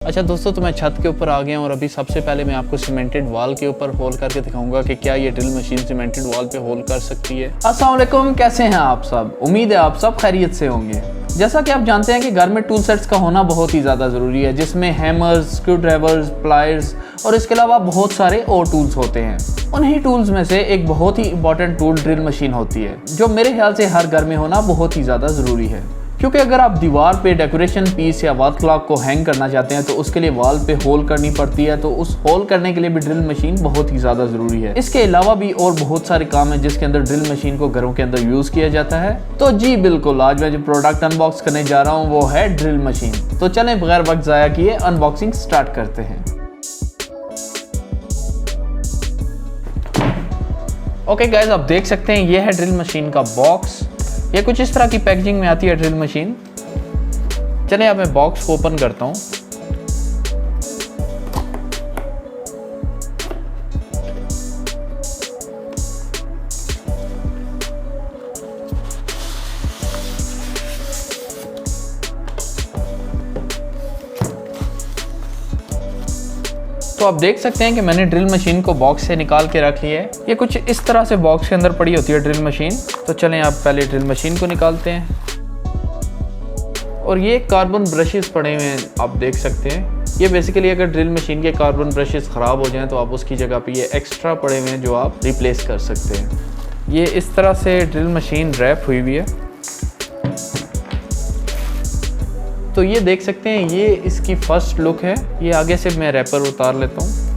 अच्छा दोस्तों, तो मैं छत के ऊपर आ गया हूँ और अभी सबसे पहले मैं आपको सीमेंटेड वॉल के ऊपर होल करके दिखाऊंगा कि क्या ये ड्रिल मशीन सीमेंटेड वॉल पे होल कर सकती है। अस्सलाम वालेकुम, कैसे हैं आप सब। उम्मीद है आप सब खैरियत से होंगे। जैसा कि आप जानते हैं कि घर में टूल सेट्स का होना बहुत ही ज़्यादा ज़रूरी है, जिसमें हैमर्स, स्क्रू ड्राइवर्स, प्लायर्स और इसके अलावा बहुत सारे और टूल्स होते हैं। उन्हीं टूल्स में से एक बहुत ही इंपॉर्टेंट टूल ड्रिल मशीन होती है, जो मेरे ख्याल से हर घर में होना बहुत ही ज़्यादा ज़रूरी है। क्योंकि अगर आप दीवार पे डेकोरेशन पीस या वॉल क्लॉक को हैंग करना चाहते हैं तो उसके लिए वॉल पे होल करनी पड़ती है, तो उस होल करने के लिए भी ड्रिल मशीन बहुत ही ज़्यादा ज़रूरी है। इसके अलावा भी और बहुत सारे काम हैं जिसके अंदर ड्रिल मशीन को घरों के अंदर यूज़ किया जाता है। तो जी बिल्कुल, आज मैं जो प्रोडक्ट अनबॉक्स करने जा रहा हूँ वो है ड्रिल मशीन। तो चलें बगैर वक्त ज़ाया किए अनबॉक्सिंग स्टार्ट करते हैं। ओके गाइस, आप देख सकते हैं ये है ड्रिल मशीन का बॉक्स। ये कुछ इस तरह की पैकेजिंग में आती है ड्रिल मशीन। चलिए अब मैं बॉक्स को ओपन करता हूँ। तो आप देख सकते हैं कि मैंने ड्रिल मशीन को बॉक्स से निकाल के रख लिया है। ये कुछ इस तरह से बॉक्स के अंदर पड़ी होती है ड्रिल मशीन। तो चलें आप पहले ड्रिल मशीन को निकालते हैं। और ये कार्बन ब्रशेस पड़े हुए हैं, आप देख सकते हैं। ये बेसिकली अगर ड्रिल मशीन के कार्बन ब्रशेस ख़राब हो जाएं तो आप उसकी जगह पे ये एक्स्ट्रा पड़े हुए हैं जो आप रिप्लेस कर सकते हैं। ये इस तरह से ड्रिल मशीन रैप हुई हुई है। तो ये देख सकते हैं, ये इसकी फर्स्ट लुक है। ये आगे से मैं रैपर उतार लेता हूँ।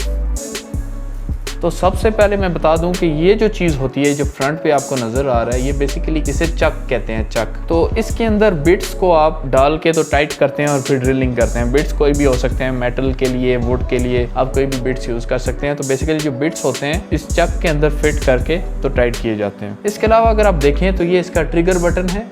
तो सबसे पहले मैं बता दूं कि ये जो चीज़ होती है जो फ्रंट पे आपको नज़र आ रहा है, ये बेसिकली इसे चक कहते हैं, चक। तो इसके अंदर बिट्स को आप डाल के तो टाइट करते हैं और फिर ड्रिलिंग करते हैं। बिट्स कोई भी हो सकते हैं, मेटल के लिए, वुड के लिए, आप कोई भी बिट्स यूज़ कर सकते हैं। तो बेसिकली जो बिट्स होते हैं इस चक के अंदर फिट करके तो टाइट किए जाते हैं। इसके अलावा अगर आप देखें तो ये इसका ट्रिगर बटन है।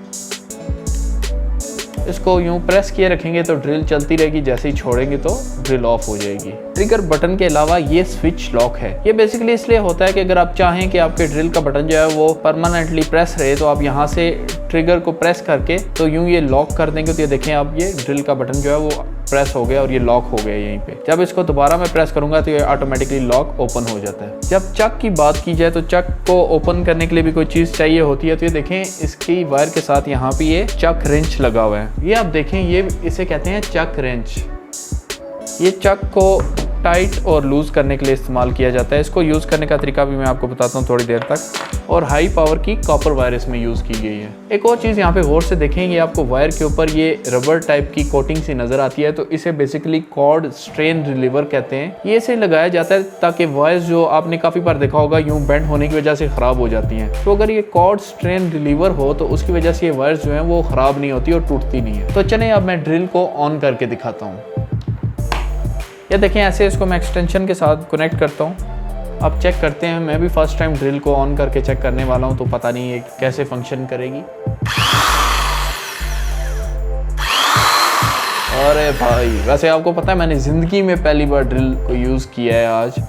इसको यूं प्रेस किए रखेंगे तो ड्रिल चलती रहेगी, जैसे ही छोड़ेंगे तो ड्रिल ऑफ हो जाएगी। ट्रिगर बटन के अलावा ये स्विच लॉक है। ये बेसिकली इसलिए होता है कि अगर आप चाहें कि आपके ड्रिल का बटन जो है वो परमानेंटली प्रेस रहे तो आप यहाँ से ट्रिगर को प्रेस करके तो यूं ये लॉक कर देंगे। तो ये देखें, अब ये ड्रिल का बटन जो है वो प्रेस हो गया और ये लॉक हो गया यहीं पे। जब इसको दोबारा मैं प्रेस करूंगा तो ये ऑटोमेटिकली लॉक ओपन हो जाता है। जब चक की बात की जाए तो चक को ओपन करने के लिए भी कोई चीज़ चाहिए होती है। तो ये देखें, इसकी वायर के साथ यहाँ पे ये चक रेंच लगा हुआ है। ये आप देखें, ये इसे कहते हैं चक रेंच। ये चक को टाइट और लूज़ करने के लिए इस्तेमाल किया जाता है। इसको यूज़ करने का तरीका भी मैं आपको बताता हूँ थोड़ी देर तक। और हाई पावर की कॉपर वायर इसमें यूज़ की गई है। एक और चीज़ यहाँ पे गौर से देखेंगे, आपको वायर के ऊपर ये रबर टाइप की कोटिंग सी नज़र आती है। तो इसे बेसिकली कॉर्ड स्ट्रेन रिलीवर कहते हैं। ये इसे लगाया जाता है ताकि वायर्स जो आपने काफ़ी बार देखा होगा यूँ बेंड होने की वजह से ख़राब हो जाती हैं। तो अगर ये कॉर्ड स्ट्रेन रिलीवर हो तो उसकी वजह से ये वायर्स जो हैं वो ख़राब नहीं होती और टूटती नहीं है। तो चलें अब मैं ड्रिल को ऑन करके दिखाता हूँ। ये देखें, ऐसे इसको मैं एक्सटेंशन के साथ कनेक्ट करता हूँ। अब चेक करते हैं। मैं भी फर्स्ट टाइम ड्रिल को ऑन करके चेक करने वाला हूँ, तो पता नहीं ये कैसे फंक्शन करेगी। अरे भाई, वैसे आपको पता है मैंने ज़िंदगी में पहली बार ड्रिल को यूज़ किया है आज।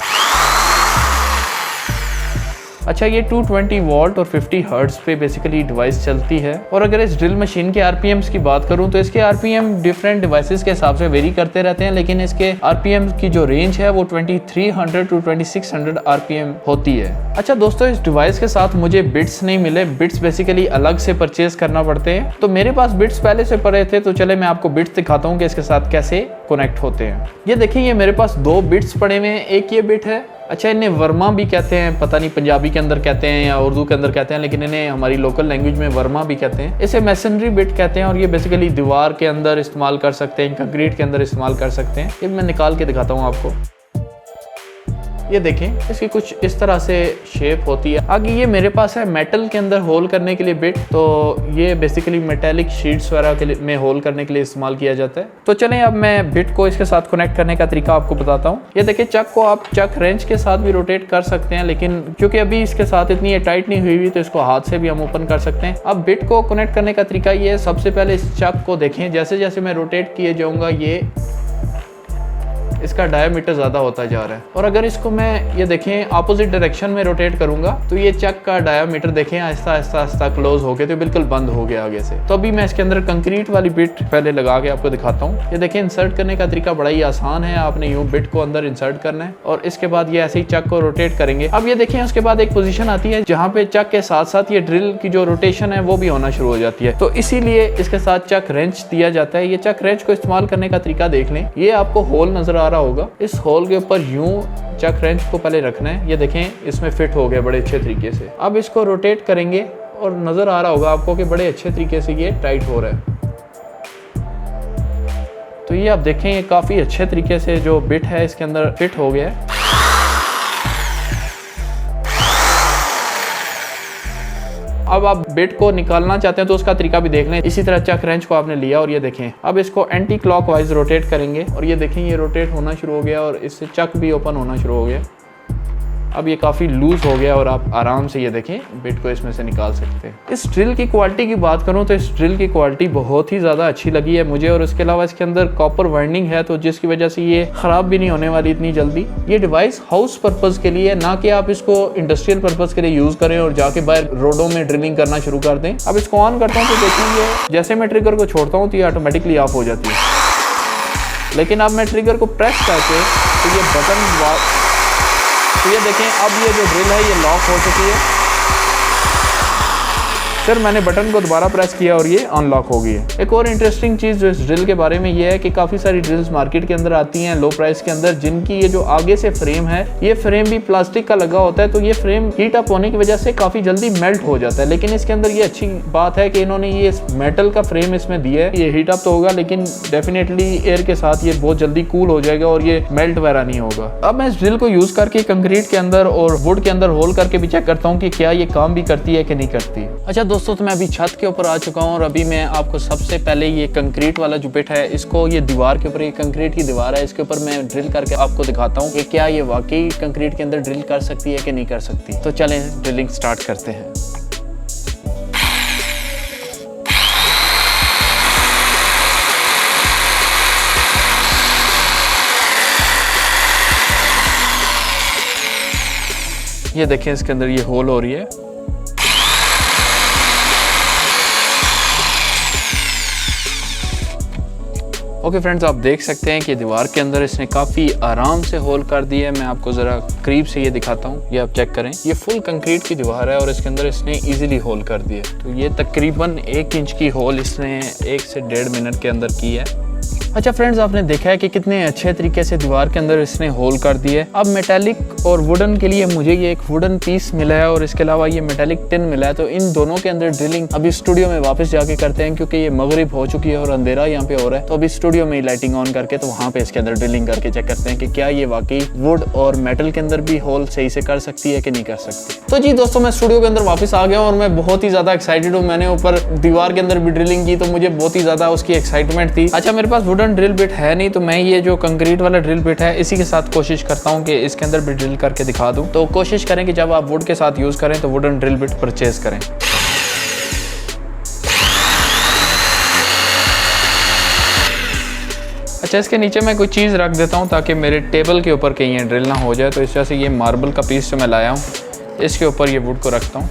अच्छा, ये 220 वोल्ट और 50 हर्ट्ज पे बेसिकली डिवाइस चलती है। और अगर इस ड्रिल मशीन के आरपीएम्स की बात करूं तो इसके आरपीएम डिफरेंट डिवाइसेस के हिसाब से वेरी करते रहते हैं, लेकिन इसके आरपीएम की जो रेंज है वो 2300 टू 2600 आरपीएम होती है। अच्छा दोस्तों, इस डिवाइस के साथ मुझे बिट्स नहीं मिले। बिट्स बेसिकली अलग से परचेज करना पड़ते हैं। तो मेरे पास बिट्स पहले से पड़े थे, तो चले मैं आपको बिट्स दिखाता हूँ कि इसके साथ कैसे कनेक्ट होते हैं। ये देखिए, ये मेरे पास 2 बिट्स पड़े हुए हैं। एक ये बिट है। अच्छा, इन्हें वर्मा भी कहते हैं, पता नहीं पंजाबी के अंदर कहते हैं या उर्दू के अंदर कहते हैं, लेकिन इन्हें हमारी लोकल लैंग्वेज में वर्मा भी कहते हैं। इसे मैसनरी बिट कहते हैं और ये बेसिकली दीवार के अंदर इस्तेमाल कर सकते हैं, कंक्रीट के अंदर इस्तेमाल कर सकते हैं। ये मैं निकाल के दिखाता हूँ आपको। ये देखें, इसकी कुछ इस तरह से शेप होती है। आगे ये मेरे पास है मेटल के अंदर होल करने के लिए बिट। तो ये बेसिकली मेटेलिक शीट्स वगैरह के लिए में होल करने के लिए इस्तेमाल किया जाता है। तो चलें अब मैं बिट को इसके साथ कनेक्ट करने का तरीका आपको बताता हूँ। ये देखिए, चक को आप चक रेंच के साथ भी रोटेट कर सकते हैं, लेकिन क्योंकि अभी इसके साथ इतनी टाइट नहीं हुई तो इसको हाथ से भी हम ओपन कर सकते हैं। अब बिट को कनेक्ट करने का तरीका ये है, सबसे पहले इस चक को देखें, जैसे जैसे मैं रोटेट किए जाऊँगा ये इसका डायमीटर ज़्यादा होता जा रहा है। और अगर इसको मैं ये देखें अपोजिट डायरेक्शन में रोटेट करूंगा तो ये चक का डायमीटर देखें आहिस्ता आहिस्ता आहिस्ता क्लोज हो गया, तो बिल्कुल बंद हो गया आगे से। तो अभी मैं इसके अंदर कंक्रीट वाली बिट पहले लगा के आपको दिखाता हूँ। ये देखें इंसर्ट करने का तरीका बड़ा ही आसान है। आपने यूँ बिट को अंदर इंसर्ट करना है और इसके बाद ये ऐसे ही चक को रोटेट करेंगे। अब ये देखें उसके बाद एक पोजीशन आती है जहाँ पे चक के साथ साथ ये ड्रिल की जो रोटेशन है वो भी होना शुरू हो जाती है। तो इसीलिए इसके साथ चक रेंच दिया जाता है। ये चक रेंच को इस्तेमाल करने का तरीका देख लें। ये आपको होल नजर आ रहा होगा, इस होल के ऊपर यूं चक रेंच को पहले रखना है। ये देखें इसमें फिट हो गया बड़े अच्छे तरीके से। अब इसको रोटेट करेंगे और नजर आ रहा होगा आपको कि बड़े अच्छे तरीके से ये टाइट हो रहा है। तो ये आप देखें ये काफी अच्छे तरीके से जो बिट है इसके अंदर फिट हो गया है। अब आप बिट को निकालना चाहते हैं तो उसका तरीका भी देख लें। इसी तरह चक रेंच को आपने लिया और ये देखें अब इसको एंटी क्लॉकवाइज रोटेट करेंगे और ये देखें ये रोटेट होना शुरू हो गया और इससे चक भी ओपन होना शुरू हो गया। अब ये काफ़ी लूज हो गया और आप आराम से ये देखें बिट को इसमें से निकाल सकते हैं। इस ड्रिल की क्वालिटी की बात करूं तो इस ड्रिल की क्वालिटी बहुत ही ज़्यादा अच्छी लगी है मुझे। और इसके अलावा इसके अंदर कॉपर वाइंडिंग है तो जिसकी वजह से ये ख़राब भी नहीं होने वाली इतनी जल्दी। ये डिवाइस हाउस पर्पज़ के लिए, ना कि आप इसको इंडस्ट्रियल पर्पज़ के लिए यूज़ करें और जाके बाहर रोडों में ड्रिलिंग करना शुरू कर दें। अब इसको ऑन करता हूँ तो देखिए जैसे मैं ट्रिगर को छोड़ता हूँ तो ये ऑटोमेटिकली ऑफ हो जाती है। लेकिन अब मैं ट्रिगर को प्रेस करके तो ये बटन, तो ये देखें अब ये जो ड्रिल है ये लॉक हो चुकी है। फिर मैंने बटन को दोबारा प्रेस किया और ये अनलॉक हो गई है। एक और इंटरेस्टिंग चीज़ जो इस ड्रिल के बारे में ये है कि काफ़ी सारी ड्रिल्स मार्केट के अंदर आती हैं लो प्राइस के अंदर, जिनकी ये जो आगे से फ्रेम है ये फ्रेम भी प्लास्टिक का लगा होता है। तो ये फ्रेम हीट अप होने की वजह से काफ़ी जल्दी मेल्ट हो जाता है। लेकिन इसके अंदर ये अच्छी बात है कि इन्होंने ये मेटल का फ्रेम इसमें दिया है। ये हीट अप तो होगा लेकिन डेफिनेटली एयर के साथ ये बहुत जल्दी कूल हो जाएगा और ये मेल्ट वगैरह नहीं होगा। अब मैं इस ड्रिल को यूज़ करके कंक्रीट के अंदर और वुड के अंदर होल करके भी चेक करता हूँ कि क्या ये काम भी करती है कि नहीं करती। अच्छा दोस्तों, तो मैं अभी छत के ऊपर आ चुका हूँ और अभी मैं आपको सबसे पहले ये कंक्रीट वाला जो बिट है इसको, ये दीवार के ऊपर, ये कंक्रीट की दीवार है, इसके ऊपर मैं ड्रिल करके आपको दिखाता हूँ कि क्या ये वाकई कंक्रीट के अंदर ड्रिल कर सकती है कि नहीं कर सकती। तो चलें ड्रिलिंग स्टार्ट करते हैं। ये देखें इसके अंदर ये होल हो रही है। ओके फ्रेंड्स, आप देख सकते हैं कि दीवार के अंदर इसने काफ़ी आराम से होल कर दिया है। मैं आपको ज़रा करीब से ये दिखाता हूँ, ये आप चेक करें। ये फुल कंक्रीट की दीवार है और इसके अंदर इसने इजीली होल कर दिया। तो ये तकरीबन 1 इंच की होल इसने 1 से 1.5 मिनट के अंदर की है। अच्छा फ्रेंड्स, आपने देखा है कि कितने अच्छे तरीके से दीवार के अंदर इसने होल कर दिए। अब मेटालिक और वुडन के लिए मुझे ये एक वुडन पीस मिला है और इसके अलावा ये मेटालिक टिन मिला है। तो इन दोनों के अंदर ड्रिलिंग अभी स्टूडियो में वापस जाके करते हैं क्योंकि ये मगरिब हो चुकी है और अंधेरा यहाँ पे हो रहा है। तो अभी स्टूडियो में लाइटिंग ऑन करके तो वहाँ पे इसके अंदर ड्रिलिंग करके चेक करते हैं कि क्या ये वाकई वुड और मेटल के अंदर भी होल सही से कर सकती है कि नहीं कर सकती। तो जी दोस्तों, मैं स्टूडियो के अंदर वापस आ गया और मैं बहुत ही ज़्यादा एक्साइटेड हूँ। मैंने ऊपर दीवार के अंदर भी ड्रिलिंग की तो मुझे बहुत ही ज़्यादा उसकी एक्साइटमेंट थी। अच्छा, मेरे पास वुडन ड्रिल बिट है नहीं, तो मैं ये जो कंक्रीट वाला ड्रिल बिट है इसी के साथ कोशिश करता हूँ कि इसके अंदर भी ड्रिल करके दिखा दूँ। तो कोशिश करें कि जब आप वुड के साथ यूज़ करें तो वुडन ड्रिल बिट परचेज करें। अच्छा, इसके नीचे मैं कोई चीज़ रख देता हूँ ताकि मेरे टेबल के ऊपर कहीं ड्रिल ना हो जाए। तो इस वजह से ये मार्बल का पीस जो मैं लाया हूँ इसके ऊपर ये वुड को रखता हूँ।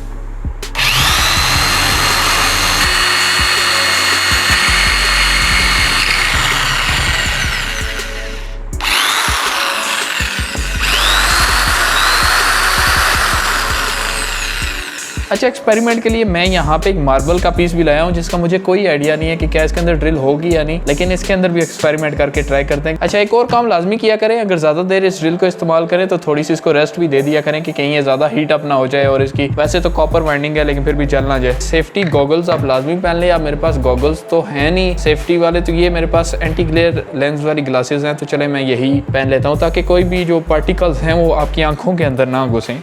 अच्छा, एक्सपेरिमेंट के लिए मैं यहाँ पे एक मार्बल का पीस भी लाया हूँ जिसका मुझे कोई आइडिया नहीं है कि क्या इसके अंदर ड्रिल होगी या नहीं, लेकिन इसके अंदर भी एक्सपेरिमेंट करके ट्राई करते हैं। अच्छा, एक और काम लाजमी किया करें, अगर ज़्यादा देर इस ड्रिल को इस्तेमाल करें तो थोड़ी सी इसको रेस्ट भी दे दिया करें कि कहीं ये ज़्यादा हीट अप ना हो जाए। और इसकी वैसे तो कॉपर वाइंडिंग है लेकिन फिर भी जल ना जाए। सेफ्टी गॉगल्स आप लाजमी पहन लें। अब मेरे पास गॉगल्स तो है नहीं सेफ्टी वाले, तो ये मेरे पास एंटी ग्लेयर लेंस वाली ग्लासेस हैं। तो चले मैं यही पहन लेता हूँ ताकि कोई भी जो पार्टिकल्स हैं वो आपकी आंखों के अंदर ना घुसें।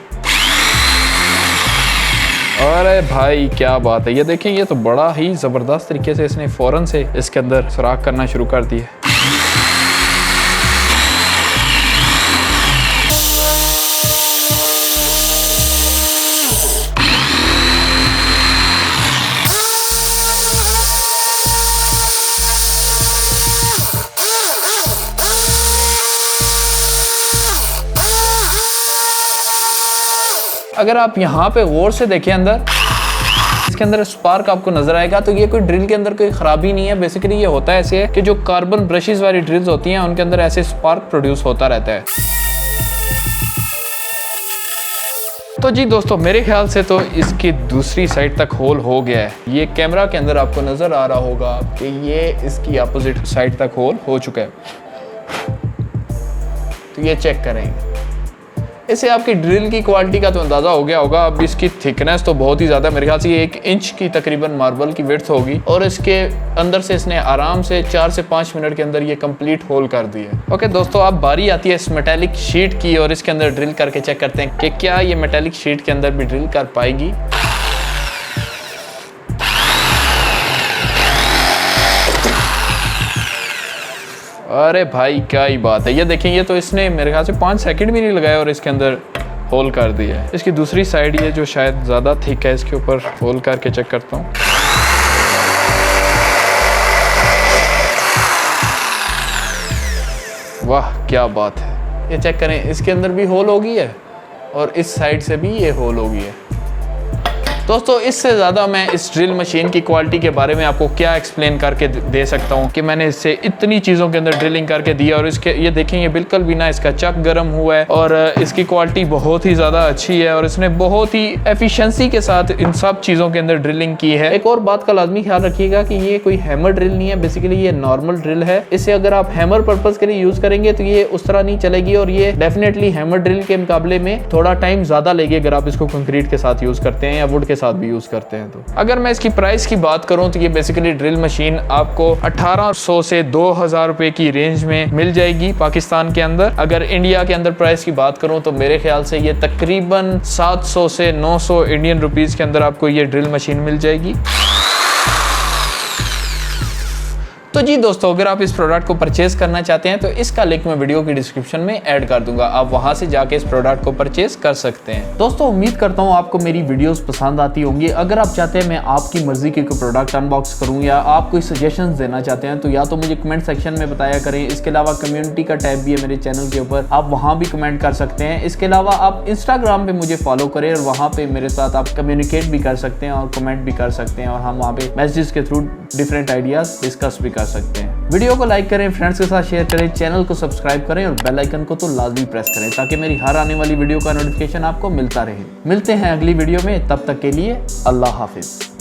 अरे भाई क्या बात है, ये देखें, ये तो बड़ा ही ज़बरदस्त तरीके से इसने फ़ौरन से इसके अंदर सुराख करना शुरू कर दिया। अगर आप यहाँ पे गौर से देखें अंदर, इसके अंदर स्पार्क आपको नजर आएगा, तो ये कोई ड्रिल के अंदर कोई खराबी नहीं है। बेसिकली ये होता है ऐसे है कि जो कार्बन ब्रशेस वाली ड्रिल्स होती हैं उनके अंदर ऐसे स्पार्क प्रोड्यूस होता रहता है। तो जी दोस्तों, मेरे ख्याल से तो इसकी दूसरी साइड तक होल हो गया है। ये कैमरा के अंदर आपको नजर आ रहा होगा कि ये इसकी अपोजिट साइड तक होल हो चुका है। तो ये चेक करेंगे, इससे आपकी ड्रिल की क्वालिटी का तो अंदाज़ा हो गया होगा। अब इसकी थिकनेस तो बहुत ही ज़्यादा, मेरे ख्याल से ये 1 इंच की तकरीबन मार्बल की विड्थ होगी, और इसके अंदर से इसने आराम से 4 से 5 मिनट के अंदर ये कंप्लीट होल कर दी है। ओके दोस्तों, अब बारी आती है इस मेटेलिक शीट की, और इसके अंदर ड्रिल करके चेक करते हैं कि क्या ये मेटेलिक शीट के अंदर भी ड्रिल कर पाएगी। अरे भाई क्या ही बात है, ये देखें, ये तो इसने मेरे ख्याल से 5 सेकंड भी नहीं लगाया और इसके अंदर होल कर दिया है। इसकी दूसरी साइड ये जो शायद ज़्यादा थिक है, इसके ऊपर होल करके चेक करता हूँ। वाह क्या बात है, ये चेक करें, इसके अंदर भी होल हो गई है और इस साइड से भी ये होल हो गई है। दोस्तों, इससे ज़्यादा मैं इस ड्रिल मशीन की क्वालिटी के बारे में आपको क्या एक्सप्लेन करके दे सकता हूँ कि मैंने इससे इतनी चीज़ों के अंदर ड्रिलिंग करके दिया, और इसके ये देखें, ये बिल्कुल भी ना इसका चक गर्म हुआ है, और इसकी क्वालिटी बहुत ही ज़्यादा अच्छी है, और इसने बहुत ही एफिशिएंसी के साथ इन सब चीज़ों के अंदर ड्रिलिंग की है। एक और बात का लाजमी ख्याल रखिएगा कि ये कोई हैमर ड्रिल नहीं है, बेसिकली ये नॉर्मल ड्रिल है। इसे अगर आप हैमर पर्पज़ के लिए यूज़ करेंगे तो ये उस तरह नहीं चलेगी, और ये डेफिनेटली हैमर ड्रिल के मुकाबले में थोड़ा टाइम ज़्यादा लेगी अगर आप इसको कंक्रीट के साथ यूज़ करते हैं या वुड के साथ भी यूज़ करते हैं। तो अगर मैं इसकी प्राइस की बात करूं तो ये बेसिकली ड्रिल मशीन आपको 1800 से 2000 रुपए की रेंज में मिल जाएगी पाकिस्तान के अंदर। अगर इंडिया के अंदर प्राइस की बात करूं तो मेरे ख्याल से ये तकरीबन 700 से 900 इंडियन रुपीस के अंदर आपको ये ड्रिल मशीन मिल जाएगी। तो जी दोस्तों, अगर आप इस प्रोडक्ट को परचेज करना चाहते हैं तो इसका लिंक मैं वीडियो की डिस्क्रिप्शन में ऐड कर दूंगा, आप वहां से जाके इस प्रोडक्ट को परचेज कर सकते हैं। दोस्तों, उम्मीद करता हूं आपको मेरी वीडियोस पसंद आती होंगी। अगर आप चाहते हैं मैं आपकी मर्जी के कोई प्रोडक्ट अनबॉक्स करूं या आप कोई सजेशंस देना चाहते हैं तो या तो मुझे कमेंट सेक्शन में बताया करें। इसके अलावा कम्युनिटी का टैब भी है मेरे चैनल के ऊपर, आप वहाँ भी कमेंट कर सकते हैं। इसके अलावा आप इंस्टाग्राम पे मुझे फॉलो करें और वहाँ पे मेरे साथ आप कम्युनिकेट भी कर सकते हैं और कमेंट भी कर सकते हैं, और हम वहाँ पे मैसेजेस के थ्रू डिफरेंट आइडियाज डिस्कस भी कर सकते हैं। वीडियो को लाइक करें, फ्रेंड्स के साथ शेयर करें, चैनल को सब्सक्राइब करें और बेल आइकन को तो लाजमी प्रेस करें ताकि मेरी हर आने वाली वीडियो का नोटिफिकेशन आपको मिलता रहे। मिलते हैं अगली वीडियो में, तब तक के लिए अल्लाह हाफिज।